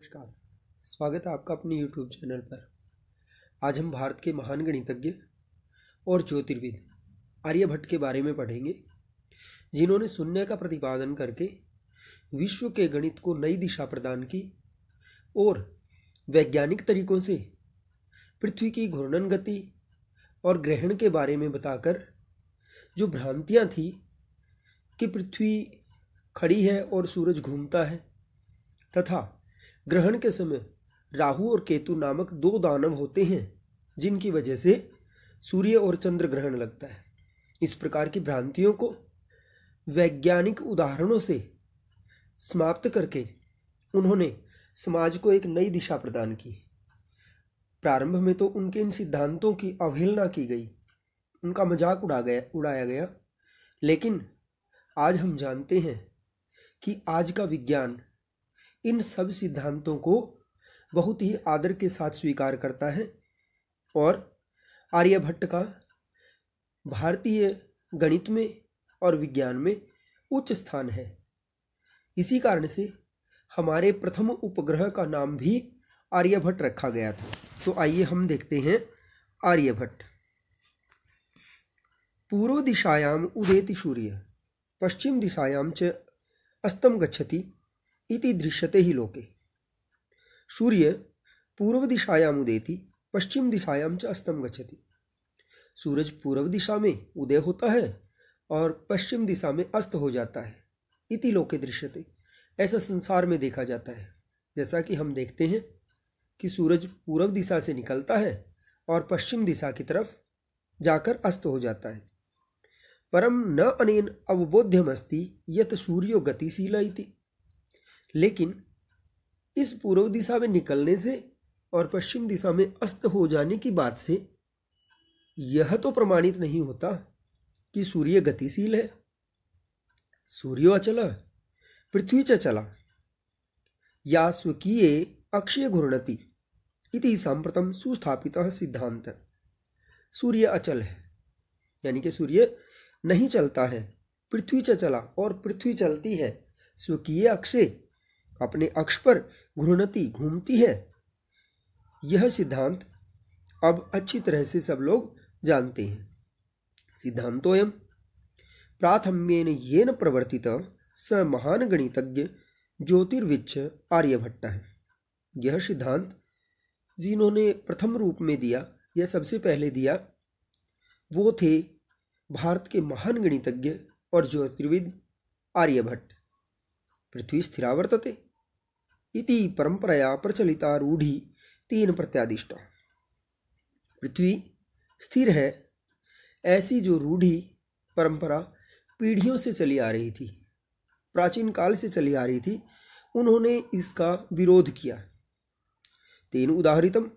नमस्कार। स्वागत है आपका अपने YouTube चैनल पर। आज हम भारत के महान गणितज्ञ और ज्योतिर्विद आर्यभट्ट के बारे में पढ़ेंगे, जिन्होंने शून्य का प्रतिपादन करके विश्व के गणित को नई दिशा प्रदान की और वैज्ञानिक तरीकों से पृथ्वी की घूर्णन गति और ग्रहण के बारे में बताकर जो भ्रांतियाँ थी कि पृथ्वी खड़ी है और सूरज घूमता है तथा ग्रहण के समय राहु और केतु नामक दो दानव होते हैं, जिनकी वजह से सूर्य और चंद्र ग्रहण लगता है। इस प्रकार की भ्रांतियों को वैज्ञानिक उदाहरणों से समाप्त करके उन्होंने समाज को एक नई दिशा प्रदान की। प्रारंभ में तो उनके इन सिद्धांतों की अवहेलना की गई, उनका मजाक उड़ाया गया, लेकिन आज हम जानते हैं कि आज का विज्ञान इन सब सिद्धांतों को बहुत ही आदर के साथ स्वीकार करता है और आर्यभट्ट का भारतीय गणित में और विज्ञान में उच्च स्थान है। इसी कारण से हमारे प्रथम उपग्रह का नाम भी आर्यभट्ट रखा गया था। तो आइए हम देखते हैं आर्यभट्ट। पूर्व दिशायाम उदेति सूर्य पश्चिम दिशायाम च अस्तम गच्छति इति दृश्यते ही लोके। सूर्य पूर्व दिशायाम उदेति पश्चिम दिशायाम च अस्तम गच्छति। सूरज पूर्व दिशा में उदय होता है और पश्चिम दिशा में अस्त हो जाता है। इति लोके दृश्यते, ऐसा संसार में देखा जाता है। जैसा कि हम देखते हैं कि सूरज पूर्व दिशा से निकलता है और पश्चिम दिशा की तरफ जाकर अस्त हो जाता है। परम न अनेन अवबोध्यमस्ति यत सूर्यो गतिशील इति। लेकिन इस पूर्व दिशा में निकलने से और पश्चिम दिशा में अस्त हो जाने की बात से यह तो प्रमाणित नहीं होता कि सूर्य गतिशील है। सूर्यो अचल पृथ्वी च चला या स्वकीय अक्षीय घूर्णति इति सांप्रतम सुस्थापितः सिद्धांत। सूर्य अचल है, यानी कि सूर्य नहीं चलता है। पृथ्वी च चला, और पृथ्वी चलती है। स्वकीय अक्षय, अपने अक्ष पर घूर्णति, घूमती है। यह सिद्धांत अब अच्छी तरह से सब लोग जानते हैं। सिद्धांतोयम प्राथम्येन येन प्रवर्तितः स महान गणितज्ञ ज्योतिर्विच्छ आर्यभट्ट है। यह सिद्धांत जिन्होंने प्रथम रूप में दिया या सबसे पहले दिया, वो थे भारत के महान गणितज्ञ और ज्योतिर्विद आर्यभट्ट। पृथ्वी स्थिरा वर्तते इति परंपराया प्रचलिता रूढ़ि तीन प्रत्यादिष्टा। पृथ्वी स्थिर है, ऐसी जो रूढ़ि परंपरा पीढ़ियों से चली आ रही थी, प्राचीन काल से चली आ रही थी, उन्होंने इसका विरोध किया। तेन उदाहरितम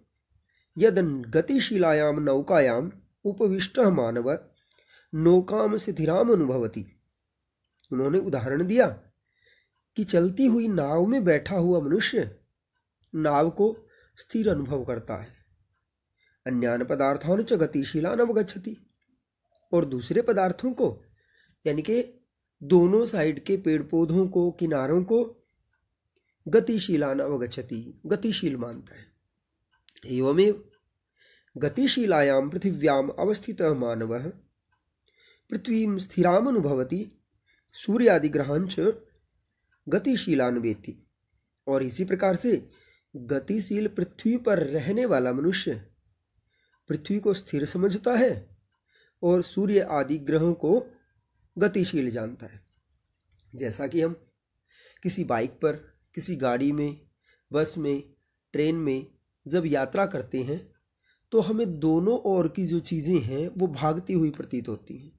यदन गतिशीलायाम नौकायाम उपविष्टः मानव नौकाम स्थिराम अनुभवति। उन्होंने उदाहरण दिया कि चलती हुई नाव में बैठा हुआ मनुष्य नाव को स्थिर अनुभव करता है। अन्यान पदार्थान च गतिशीलान अवगच्छति, और दूसरे पदार्थों को, यानी कि दोनों साइड के पेड़ पौधों को, किनारों को गतिशीलान अवगच्छति, गतिशील मानता है। एवमेव गतिशीलायाम पृथिव्याम अवस्थितः मानवः पृथ्वीं स्थिराम अनुभवति सूर्यादि ग्रहांच गतिशीलान वेति। और इसी प्रकार से गतिशील पृथ्वी पर रहने वाला मनुष्य पृथ्वी को स्थिर समझता है और सूर्य आदि ग्रहों को गतिशील जानता है। जैसा कि हम किसी बाइक पर, किसी गाड़ी में, बस में, ट्रेन में जब यात्रा करते हैं तो हमें दोनों ओर की जो चीज़ें हैं वो भागती हुई प्रतीत होती हैं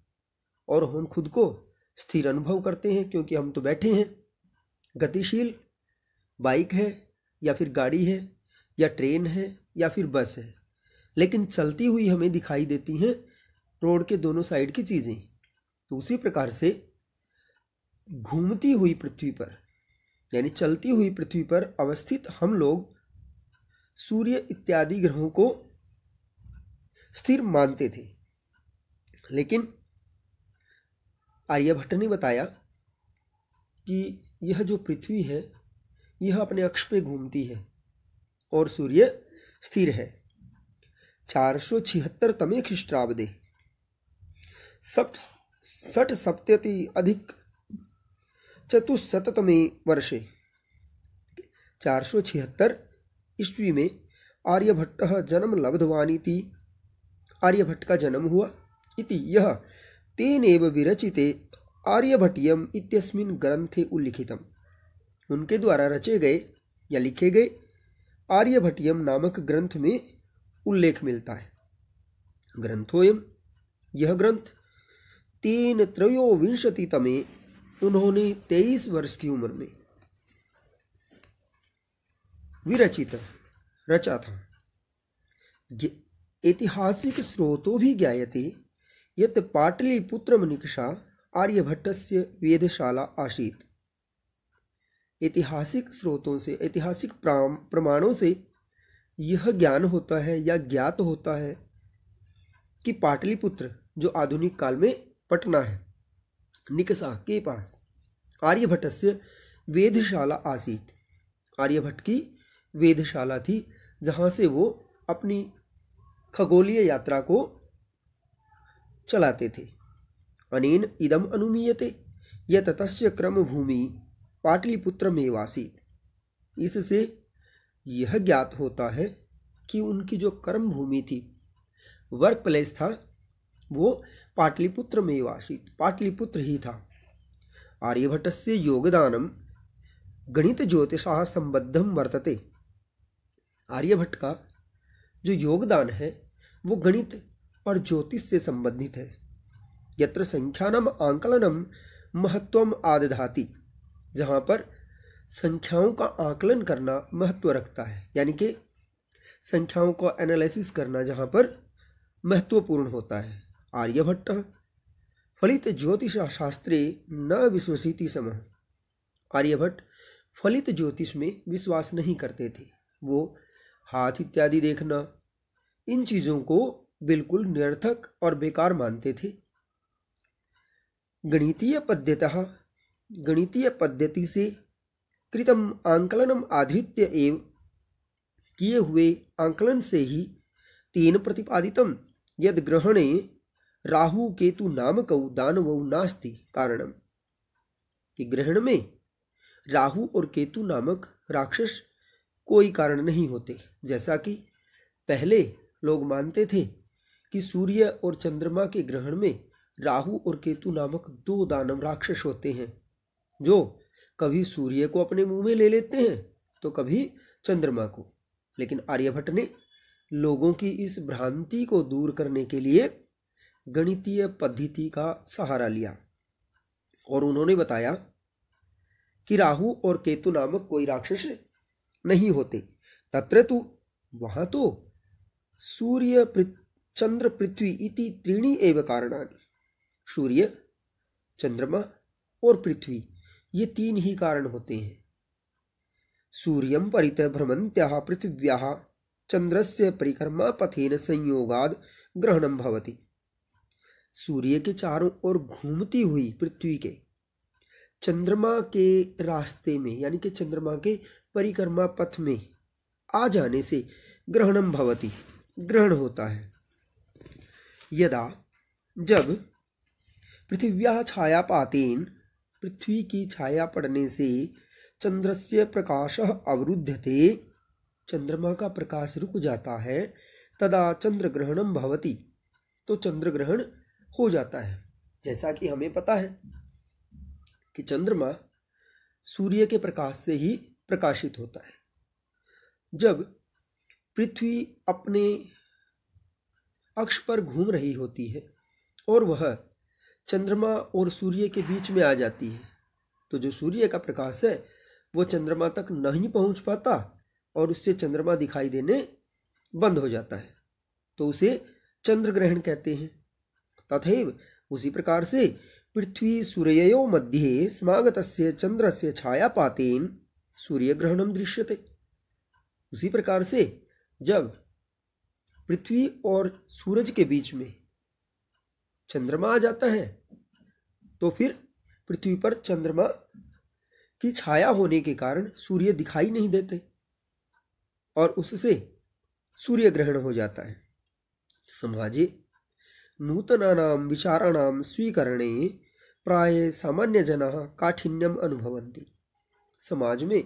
और हम खुद को स्थिर अनुभव करते हैं, क्योंकि हम तो बैठे हैं। गतिशील बाइक है या फिर गाड़ी है या ट्रेन है या फिर बस है, लेकिन चलती हुई हमें दिखाई देती हैं रोड के दोनों साइड की चीज़ें। तो उसी प्रकार से घूमती हुई पृथ्वी पर, यानी चलती हुई पृथ्वी पर अवस्थित हम लोग सूर्य इत्यादि ग्रहों को स्थिर मानते थे। लेकिन आर्यभट्ट ने बताया कि यह जो पृथ्वी है यह अपने अक्ष पे घूमती है और सूर्य स्थिर है। 476 ख्रीष्टाब्दे षट सप्तति अधिक चतुस्शततमे वर्षे 476 ईस्वी में आर्यभट्टः जन्म लब्धवानिति, आर्यभट्ट का जन्म हुआ। इति यह तेनेव विरचिते आर्यभट्टीयम इत्यस्मिन् ग्रंथे उल्लिखितम, उनके द्वारा रचे गए या लिखे गए आर्यभट्टीयम नामक ग्रंथ में उल्लेख मिलता है। ग्रंथोयम, यह ग्रंथ 323तमे, उन्होंने 23 वर्ष की उम्र में विरचित रचा था। ऐतिहासिक स्रोतों भी ज्ञायते यत् पाटलिपुत्रमनिकषा आर्यभट्टस्य वेधशाला आसीत्। ऐतिहासिक स्रोतों से, ऐतिहासिक प्रमाणों से यह ज्ञान होता है या ज्ञात होता है कि पाटलिपुत्र, जो आधुनिक काल में पटना है, निकषा के पास आर्यभट्टस्य वेधशाला आसीत्, आर्यभट्ट की वेधशाला थी, जहाँ से वो अपनी खगोलीय यात्रा को चलाते थे। अनेन इदम अनुमीयते यत् तस्य क्रमभूमि पाटलिपुत्रमेवासीत्, इससे यह ज्ञात होता है कि उनकी जो कर्म भूमि थी, वर्क प्लेस था, वो पाटलिपुत्रमेवासीत्, पाटलिपुत्र ही था। आर्यभट्टस्य योगदानम गणित ज्योतिषाः संबद्धम वर्तते, आर्यभट्ट का जो योगदान है वो गणित और ज्योतिष से संबंधित है। यत्र संख्यानाम आंकलनम महत्वम आदधाति, जहाँ पर संख्याओं का आकलन करना महत्व रखता है, यानी कि संख्याओं का एनालिसिस करना जहाँ पर महत्वपूर्ण होता है। आर्यभट्ट फलित ज्योतिष शास्त्रे न विश्वसीति समः, आर्यभट्ट फलित ज्योतिष में विश्वास नहीं करते थे। वो हाथ इत्यादि देखना, इन चीजों को बिल्कुल निरर्थक और बेकार मानते थे। गणितीय पद्धति से कृतम आंकलनम आधृत्य एव, किए हुए आंकलन से ही तेन प्रतिपादितम यद ग्रहणे राहु केतु नामकौ दानवौ नास्ति कारणम, कि ग्रहण में राहु और केतु नामक राक्षस कोई कारण नहीं होते। जैसा कि पहले लोग मानते थे कि सूर्य और चंद्रमा के ग्रहण में राहु और केतु नामक 2 दानव राक्षस होते हैं, जो कभी सूर्य को अपने मुंह में ले लेते हैं तो कभी चंद्रमा को। लेकिन आर्यभट्ट ने लोगों की इस भ्रांति को दूर करने के लिए गणितीय पद्धति का सहारा लिया और उन्होंने बताया कि राहु और केतु नामक कोई राक्षस नहीं होते। तत्र तु, वहां तो सूर्य चंद्र पृथ्वी इति त्रीणि एव कारणानि, सूर्य, चंद्रमा और पृथ्वी, ये 3 ही कारण होते हैं। सूर्यं परितः भ्रमन्त्याः पृथिव्याः चंद्रस्य परिक्रमा पथेन संयोगाद ग्रहणं भवति, सूर्य के चारों ओर घूमती हुई पृथ्वी के चंद्रमा के रास्ते में, यानी कि चंद्रमा के परिक्रमा पथ में आ जाने से ग्रहणं भवति, ग्रहण होता है। यदा, जब पृथिव्याः छायापातेन, पृथ्वी की छाया पड़ने से चंद्रस्य प्रकाशः अवरुध्यते, चंद्रमा का प्रकाश रुक जाता है, तदा चंद्रग्रहणं भवति, तो चंद्रग्रहण हो जाता है। जैसा कि हमें पता है कि चंद्रमा सूर्य के प्रकाश से ही प्रकाशित होता है। जब पृथ्वी अपने अक्ष पर घूम रही होती है और वह चंद्रमा और सूर्य के बीच में आ जाती है, तो जो सूर्य का प्रकाश है वो चंद्रमा तक नहीं पहुंच पाता और उससे चंद्रमा दिखाई देने बंद हो जाता है, तो उसे चंद्रग्रहण कहते हैं। तथैव उसी प्रकार से पृथ्वी सूर्ययोः मध्ये समागतस्य चंद्रस्य छायापातेन सूर्यग्रहणं दृश्यते। उसी प्रकार से जब पृथ्वी और सूरज के बीच में चंद्रमा आ जाता है तो फिर पृथ्वी पर चंद्रमा कि छाया होने के कारण सूर्य दिखाई नहीं देते और उससे सूर्य ग्रहण हो जाता है। समाजे नूतनानां विचाराणां स्वीकरणे प्राय सामान्य जनाः काठिन्यम अनुभवन्ति। समाज में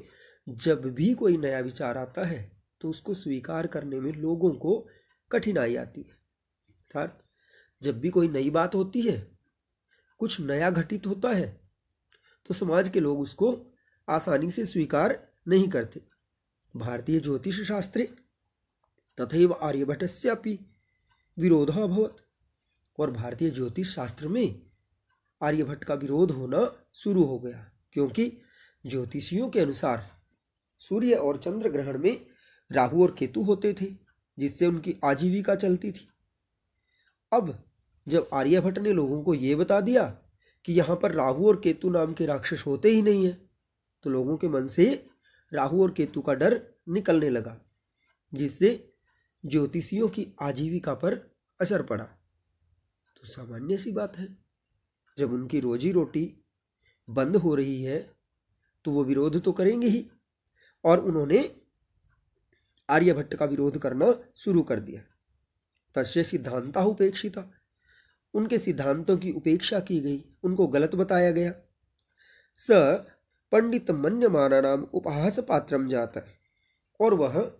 जब भी कोई नया विचार आता है तो उसको स्वीकार करने में लोगों को कठिनाई आती है। अर्थात जब भी कोई नई बात होती है, कुछ नया घटित होता है, तो समाज के लोग उसको आसानी से स्वीकार नहीं करते। भारतीय ज्योतिष शास्त्रे तथैव आर्यभट्टस्यापि विरोधः अभवत्। और भारतीय ज्योतिष शास्त्र में आर्यभट्ट का विरोध होना शुरू हो गया, क्योंकि ज्योतिषियों के अनुसार सूर्य और चंद्र ग्रहण में राहु और केतु होते थे, जिससे उनकी आजीविका चलती थी। अब जब आर्यभट्ट ने लोगों को ये बता दिया कि यहाँ पर राहु और केतु नाम के राक्षस होते ही नहीं है, तो लोगों के मन से राहु और केतु का डर निकलने लगा, जिससे ज्योतिषियों की आजीविका पर असर पड़ा। तो सामान्य सी बात है, जब उनकी रोजी रोटी बंद हो रही है तो वो विरोध तो करेंगे ही। और उन्होंने आर्यभट्ट का विरोध करना शुरू कर दिया। तस्य सिद्धांता उपेक्षिता, उनके सिद्धांतों की उपेक्षा की गई, उनको गलत बताया गया। स पंडित मन्यमानानाम उपहास पात्रम जाता, और वह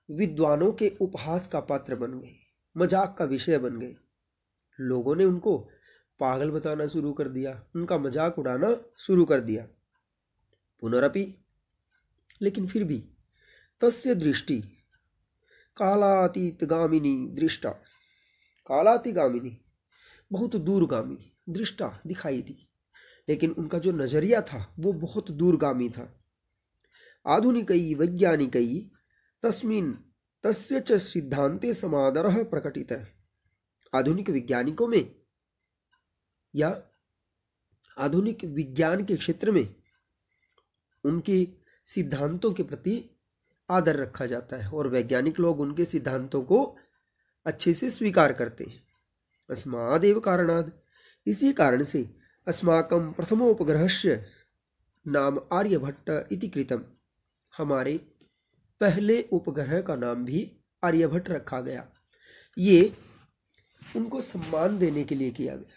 विद्वानों के उपहास का पात्र बन गए, मजाक का विषय बन गए। लोगों ने उनको पागल बताना शुरू कर दिया, उनका मजाक उड़ाना शुरू कर दिया। पुनरपि, लेकिन फिर भी तस्य दृष्टि कालातीतगामिनी दृष्टा, कालातिगामिनी बहुत दूरगामी दृष्टा दिखाई दी, लेकिन उनका जो नजरिया था वो बहुत दूरगामी था। आधुनिकै वैज्ञानिकै तस्मिन् तस्य च सिद्धांते समादरः प्रकटितः। आधुनिक वैज्ञानिकों में या आधुनिक विज्ञान के क्षेत्र में उनके सिद्धांतों के प्रति आदर रखा जाता है और वैज्ञानिक लोग उनके सिद्धांतों को अच्छे से स्वीकार करते हैं। अस्मादेव कारणाद, इसी कारण से अस्माकं प्रथमोपग्रहस्य नाम आर्यभट्ट इति कृतम, हमारे पहले उपग्रह का नाम भी आर्यभट्ट रखा गया। ये उनको सम्मान देने के लिए किया गया।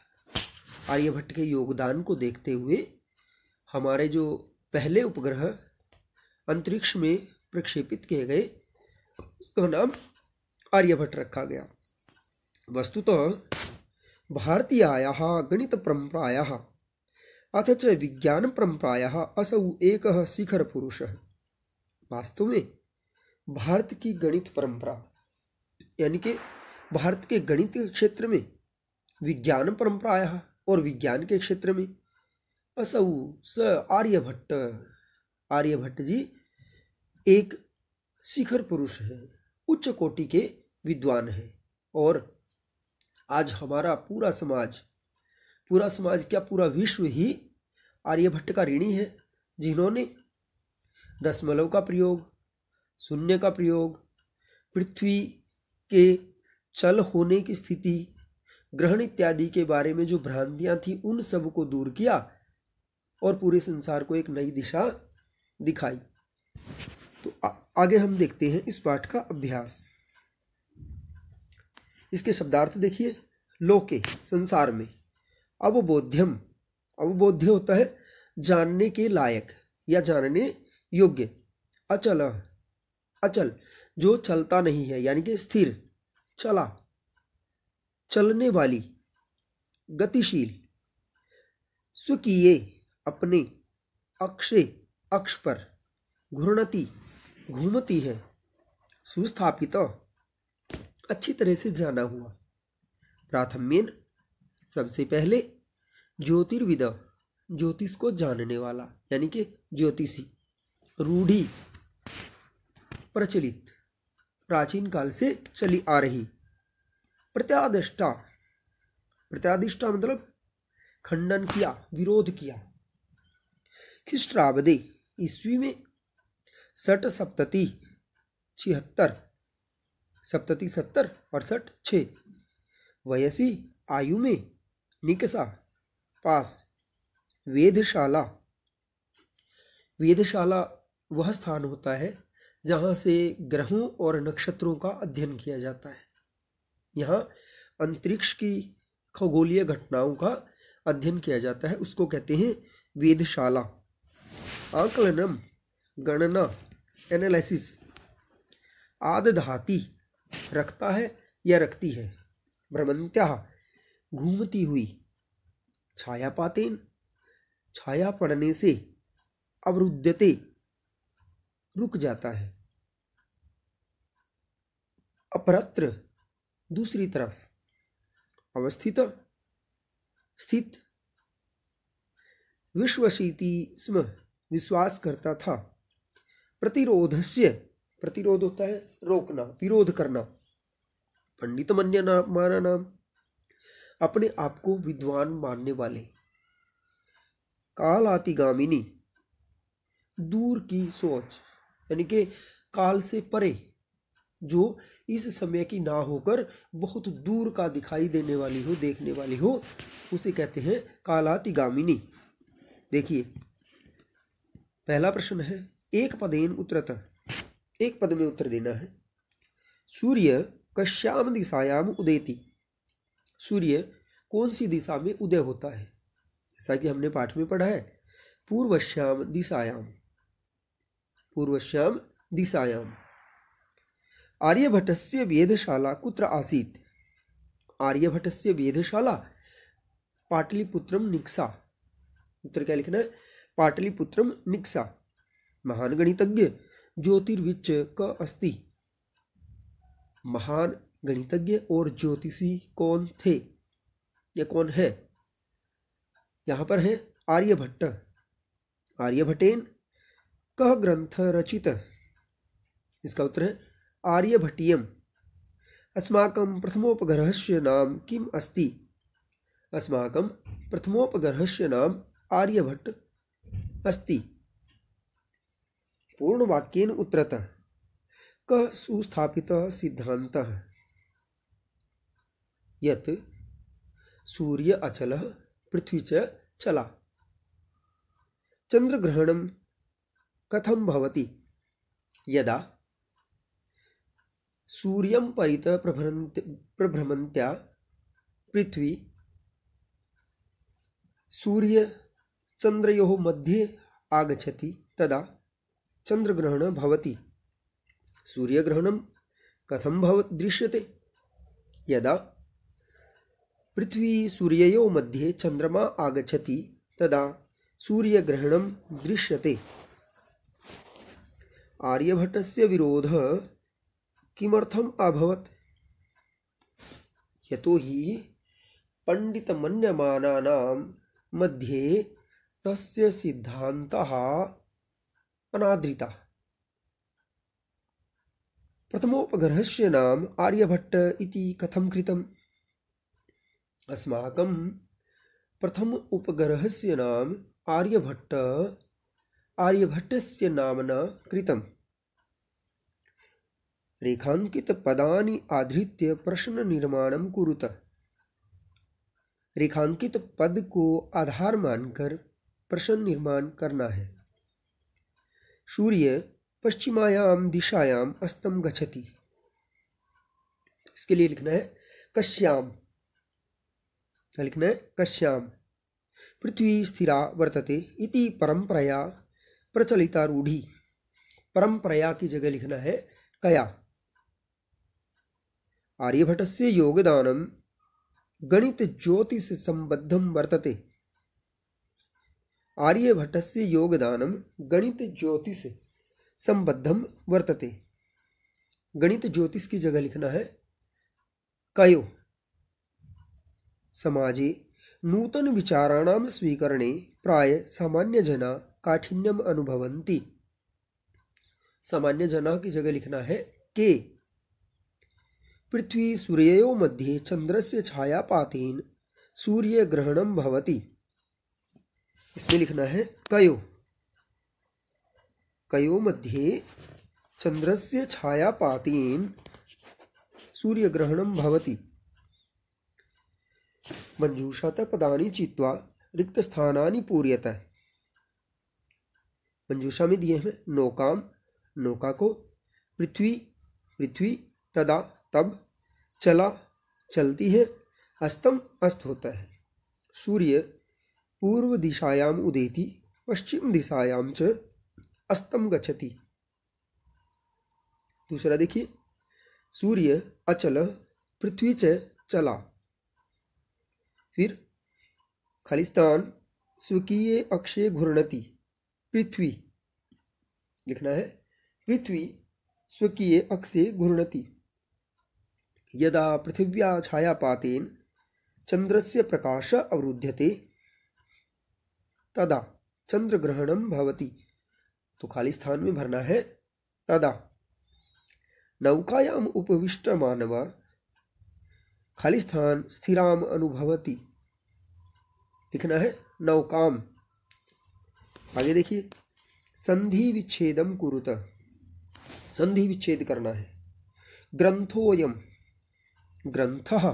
आर्यभट्ट के योगदान को देखते हुए हमारे जो पहले उपग्रह अंतरिक्ष में प्रक्षेपित किए गए, उसका नाम आर्यभट्ट रखा गया। वस्तुतः भारतीयायाः गणित परंपरायाः अथ च विज्ञान परंपरायाः असौ एकः शिखर पुरुषः। वास्तव में भारत की गणित परंपरा यानी कि भारत के गणित के क्षेत्र में, विज्ञान परंपरायाः और विज्ञान के क्षेत्र में, असौ स आर्यभट्ट, आर्यभट्ट जी एक शिखर पुरुष है, उच्च कोटि के विद्वान है। और आज हमारा पूरा समाज क्या पूरा विश्व ही आर्यभट्ट का ऋणी है, जिन्होंने दशमलव का प्रयोग, शून्य का प्रयोग, पृथ्वी के चल होने की स्थिति, ग्रहण इत्यादि के बारे में जो भ्रांतियां थी उन सब को दूर किया और पूरे संसार को एक नई दिशा दिखाई। तो आगे हम देखते हैं इस पाठ का अभ्यास। इसके शब्दार्थ देखिए। लोके, संसार में, अवबोध्यम, अवबोध्य होता है जानने के लायक या जानने योग्य। अचल, अचल जो चलता नहीं है यानी कि स्थिर, चला, चलने वाली, गतिशील। स्वकीय, अपने, अक्षे, अक्ष पर, घूर्णति, घूमती है, सुस्थापित, अच्छी तरह से जाना हुआ। प्राथम्येन, सबसे पहले, ज्योतिर्विद, ज्योतिष को जानने वाला यानी कि ज्योतिषी। रूढ़ी, प्रचलित, प्राचीन काल से चली आ रही। प्रत्यादिष्टा, प्रत्यादिष्टा मतलब खंडन किया, विरोध किया। ख्रीष्टाब्दे, ईस्वी में, 60 76, सप्तति 70 और 6 वयसी, आयु में, निकषा, पास, वेधशाला, वेधशाला वह स्थान होता है जहाँ से ग्रहों और नक्षत्रों का अध्ययन किया जाता है। यहाँ अंतरिक्ष की खगोलीय घटनाओं का अध्ययन किया जाता है, उसको कहते हैं वेधशाला। आकलनम गणना एनालिसिस आदधाति रखता है या रखती है। भ्रमंत्या घूमती हुई। छायापातेन छाया पड़ने से। अवरुद्धते रुक जाता है। अपरत्र दूसरी तरफ। अवस्थित स्थित। विश्वसीति स्म विश्वास करता था। प्रतिरोधस्य प्रतिरोध होता है रोकना, विरोध करना। पंडित मन्य माना नाम अपने आप को विद्वान मानने वाले। कालातिगामिनी दूर की सोच, यानी कि काल से परे, जो इस समय की ना होकर बहुत दूर का दिखाई देने वाली हो, देखने वाली हो, उसे कहते हैं कालातिगामिनी। देखिए पहला प्रश्न है एक पदेन उत्तरतः, एक पद में उत्तर देना है। सूर्य कस्याम दिशायाम उदेति। सूर्य कौन सी दिशा में उदय होता है? जैसा कि हमने पाठ में पढ़ा है, पूर्वश्याम दिशायाम, पूर्वश्याम दिशायाम। आर्यभट्टस्य वेधशाला कुत्र आसीत्? आर्यभट्टस्य वेधशाला पाटलिपुत्रम निक्सा। उत्तर क्या लिखना है? पाटलिपुत्रम निक्सा। महान गणितज्ञ ज्योतिर्विच क अस्ति। महान गणितज्ञ और ज्योतिषी कौन थे या कौन है? यहाँ पर है आर्यभट्ट। आर्यभट्टेन कह ग्रंथ रचित? इसका उत्तर है आर्यभट्टीयम। अस्माकं प्रथमोपग्रहस्य नाम किम अस्ति? अस्माकं प्रथमोपग्रहस्य नाम आर्यभट्ट अस्ति। पूर्णवाक्येन उत्तरतः कः सुस्थापितः सिद्धान्तः यत् सूर्य अचलः पृथ्वी च चला। चंद्रग्रहणं कथं भवति? यदा सूर्यं परितः प्रभ्रमन्त्या पृथ्वी सूर्य चंद्रयोः मध्ये आगच्छति तदा चंद्रग्रहणं भवति। सूर्यग्रहणं कथं दृश्यते? यदा पृथ्वी सूर्ययोः मध्ये चंद्रमा आगच्छति तदा सूर्यग्रहणं दृश्यते। आर्यभट्टस्य विरोधः किमर्थम् अभवत्? यतो हि पंडितमन्यमानानां मध्ये तस्य सिद्धान्तः अनादृतः। प्रथमोपग्रहस्य नाम आर्यभट्ट इति कथं कृतम्? अस्माकं प्रथम उपग्रहस्य नाम आर्यभट्ट आर्यभट्टस्य नाम्ना कृतम्। रेखांकित पदानि आधृत्य प्रश्न निर्माणं कुरुत। रेखांकित पद को आधार मानकर प्रश्न निर्माण करना है। सूर्य पश्चिमायाम दिशायाम अस्तं गच्छति। इसके लिए लिखना है कस्याम। क्या लिखना है? कस्याम। पृथ्वी स्थिरा वर्तते इति परंपरया प्रचलिता रूढ़ी। परंपरया की जगह लिखना है कया। आर्यभट्टस्य योगदानं गणित ज्योतिष संबद्धं वर्तते। आर्यभट्टस्य योगदानं गणित ज्योतिष संबद्धं वर्तते। गणित ज्योतिष की जगह लिखना है कयो। समाजे नूतन विचाराणां स्वीकरणे प्राय सामान्य जना काठिन्यम अनुभवन्ति। सामान्य जना की जगह लिखना है के। पृथ्वी सूर्ययोः मध्ये चंद्रस्य छायापातेन सूर्यग्रहणं भवति। इसमें लिखना है कयो। कयो मध्ये चंद्रस्य छायापातेन सूर्यग्रहणं भवति। मंजूषातः पदानि चित्वा रिक्तस्थानानि पूर्यत। मंजूषा में दिए हैं नौकाम, नौका को, पृथ्वी, पृथ्वी, तदा, तब, चला, चलती है, अस्तम, अस्त होता है। सूर्य पूर्व दिशायाम उदेति पश्चिम दिशायाम च अस्तम गच्छति। दूसरा देखिए, सूर्य अचल पृथ्वी च चला। फिर खालिस्तान स्वकीय अक्षे घूर्णति, पृथ्वी लिखना है, पृथ्वी स्वकीय अक्षे घूर्णति। यदा पृथिव्या छायापातेन चंद्रस्य प्रकाश अवरुध्यते तदा चंद्रग्रहणं भवति। तो खाली स्थान में भरना है तदा। नौकायाम उपविष्ट मानव खाली स्थान स्थिराम अनुभवति, लिखना है नौकाम। आगे देखिए, संधि विच्छेदम कुरुत, संधि विच्छेद करना है। ग्रंथोयम, ग्रंथः,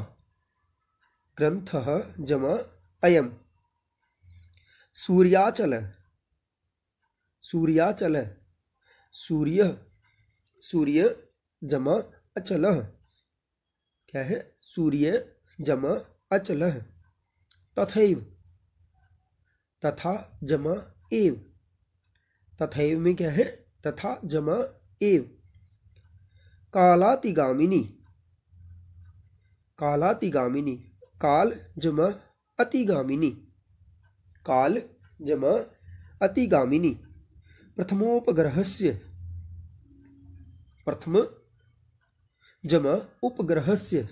ग्रंथः जमा अयम। सूर्याचल, सूर्याचल, सूर्य, सूर्य जमा अचलः, क्या है, सूर्य जमा अचलः। तथैव, तथा जमा एव, तथैव में क्या है, तथा जमा एव। कालातिगामिनी, कालातिगामिनी, काल जमा अतिगामिनी, काल जमा अतिगामिनी। प्रथमोपग्रहस्य, प्रथम जमा उपग्रहस्य,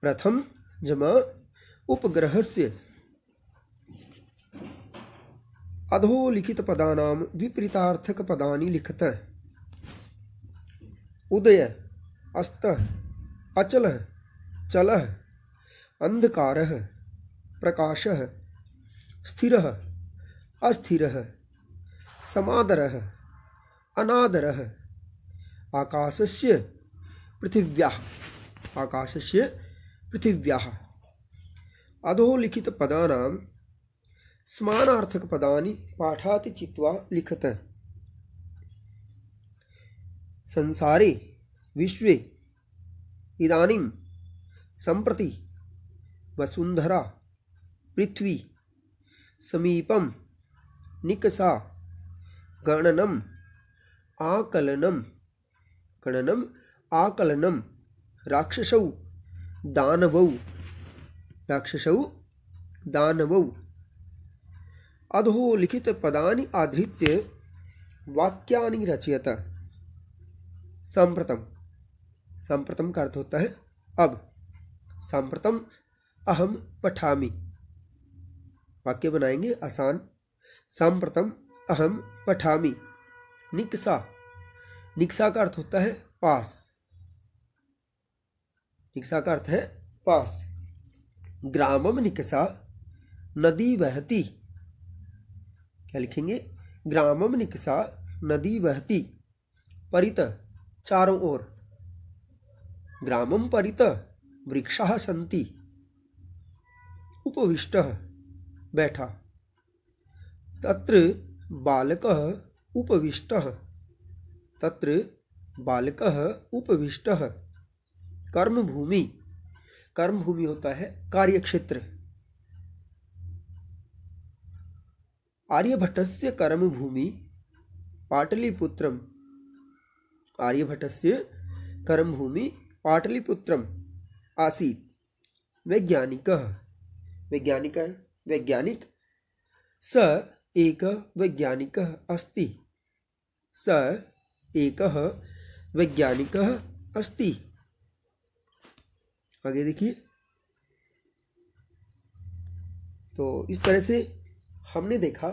प्रथम जमा उपग्रहस्य। अधोलिखित पदानां विपरीतार्थक पदानि लिखत। उदय, अस्तः, अचलः, चलः, अंधकारः, प्रकाशः, स्थिरः, अस्थिरः, समादरः, अनादरः। आकाशस्य पृथिव्याः, आकाशस्य पृथिव्याः। अधोलिखित पदानां समानार्थक पदानि पाठाति चित्वा लिखत। संसारे विश्वे इदानीं सम्प्रति वसुंधरा पृथ्वी समीपम निकषा गणनम आकलनम, गणनम आकलनम। राक्षसौ दानवौ, राक्षसौ दानवौ। अधोलिखित पदानि आधृत्य वाक्यानि रचयत। सांप्रतम, सांप्रतम का अर्थ होता है अब। सांप्रतम अहम पठामि, वाक्य बनाएंगे आसान। सांप्रतम अहम पठामि। निकषा, निकषा का अर्थ होता है पास, निकषा का अर्थ है पास। ग्रामम निकषा नदी बहती, क्या लिखेंगे, ग्रामम निकषा नदी बहती। परित, चारों ओर। ग्रामम परित वृक्षाः सन्ति। उपविष्टः, बैठा। तत्र बालकः उपविष्टः, तत्र बालकः उपविष्टः। कर्मभूमि, कर्मभूमि होता है कार्यक्षेत्र। आर्यभट्टस्य कर्मभूमि पाटलिपुत्रम, आर्यभट्टस्य कर्मभूमि पाटलिपुत्रम आसीत्। वैज्ञानिकः, वैज्ञानिक, वैज्ञानिक। स एकः वैज्ञानिकः अस्ति, स एकः वैज्ञानिकः अस्ति। आगे देखिए, तो इस तरह से हमने देखा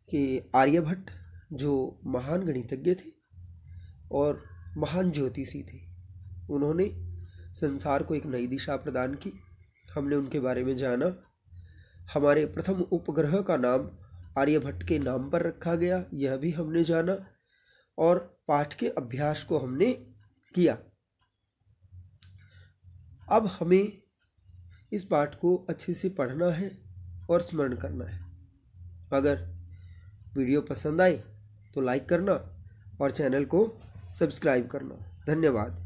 कि आर्यभट्ट जो महान गणितज्ञ थे और महान ज्योतिषी थे, उन्होंने संसार को एक नई दिशा प्रदान की। हमने उनके बारे में जाना। हमारे प्रथम उपग्रह का नाम आर्यभट्ट के नाम पर रखा गया, यह भी हमने जाना। और पाठ के अभ्यास को हमने किया। अब हमें इस पाठ को अच्छे से पढ़ना है और स्मरण करना है। अगर वीडियो पसंद आए तो लाइक करना और चैनल को सब्सक्राइब करना। धन्यवाद।